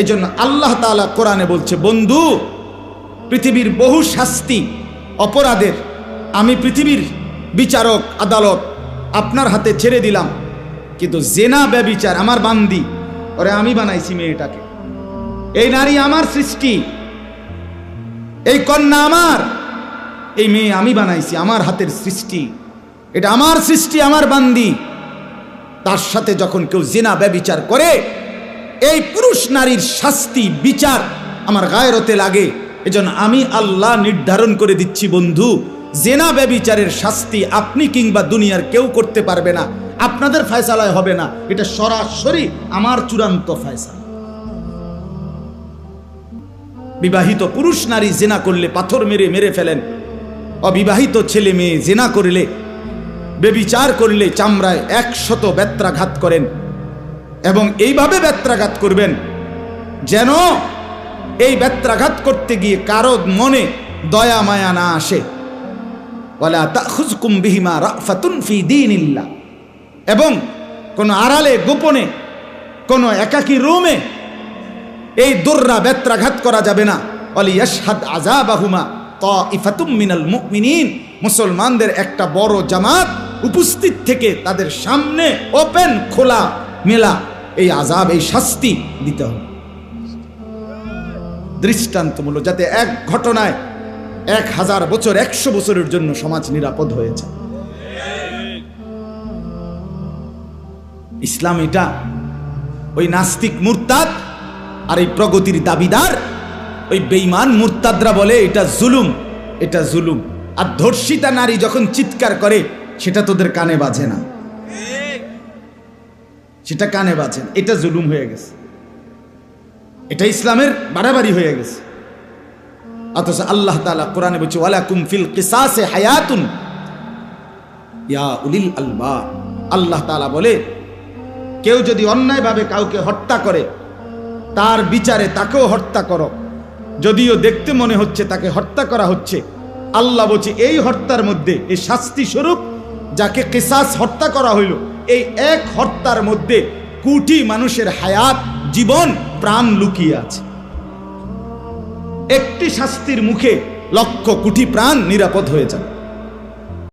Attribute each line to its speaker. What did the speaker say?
Speaker 1: এজন্য আল্লাহ তাআলা কোরআনে বলছে, বন্ধু পৃথিবীর বহু শাস্তি অপরাধের আমি পৃথিবীর বিচারক আদালত আপনার হাতে ছেড়ে দিলাম, কিন্তু জেনা ব্যভিচার আমার বান্দি, ওরে আমি বানাইছি মেয়েটাকে, এই নারী আমার সৃষ্টি, এই কন্যা আমার, এই মেয়ে আমি বানাইছি, আমার হাতের সৃষ্টি, এটা আমার সৃষ্টি, আমার বান্দি। তার সাথে যখন কেউ জেনা ব্যভিচার করে, এই পুরুষ নারীর শাস্তি বিচার আমার গায়রতে লাগে। এজন্য আমি আল্লাহ নির্ধারণ করে দিচ্ছি, বন্ধু জেনা ব্যভিচারের শাস্তি আপনি কিংবা দুনিয়ার কেউ করতে পারবে না, আপনাদের ফয়সালায় হবে না, এটা সরাসরি আমার চূড়ান্ত ফয়সালা। বিবাহিত পুরুষ নারী জেনা করলে পাথর মেরে মেরে ফেলেন, অবিবাহিত ছেলে মেয়ে জেনা করলে ব্যভিচার করলে চামড়ায় 100 বেত্রাঘাত করেন, এবং এইভাবে বেত্রাঘাত করবেন যেন এই বেত্রাঘাত করতে গিয়ে কারো মনে দয়া মায়া না আসে। ওয়ালা তাখুযকুম বিহিমা রাফাতুন ফি দীনিল্লাহ, এবং কোন আড়ালে গোপনে কোন একাকী রুমে এই দুররা বেত্রাঘাত করা যাবে না। ওয়ালিয়াশহাদ আযাবাহুমা তাইফাতুম মিনাল মুমিনিন, মুসলমানদের একটা বড় জামাত উপস্থিত থেকে তাদের সামনে ওপেন খোলা মেলা এই আযাব, এই শাস্তি দিতে হবে দৃষ্টান্তমূলক, যাতে এক ঘটনায় 1000 বছর 100 বছরের জন্য সমাজ নিরাপদ হয়েছে। ইসলাম এটা ওই নাস্তিক মুরতাদ আর এই প্রগতির দাবিদার ওই বেঈমান মুরতাদরা বলে এটা জুলুম, এটা জুলুম। আর ধর্ষিতা নারী যখন চিৎকার করে সেটা তোদের কানে বাজে না, সেটা কানে বাজে না, এটা জুলুম হয়ে গেছে, এটা ইসলামের বাড়াবাড়ি হয়ে গেছে। অথচ আল্লাহ তাআলা কোরআনে বলছে, ওয়ালাকুম ফিল কিসাসে হায়াতুন ইয়া উলিল আলবাব। আল্লাহ তাআলা বলে, কেউ যদি অন্যায়ভাবে কাউকে হত্যা করে তার বিচারে তাকেও হত্যা করো, যদিও দেখতে মনে হচ্ছে তাকে হত্যা করা হচ্ছে। আল্লাহ বলছে এই হত্যার মধ্যে, এই শাস্তি স্বরূপ যাকে কিসাস হত্যা করা হইল, এই এক হত্যার মধ্যে কোটি মানুষের হায়াত, জীবন, প্রাণ লুকিয়ে আছে। একটি শাস্তির মুখে লক্ষ কোটি প্রাণ নিরাপদ হয়ে যাবে।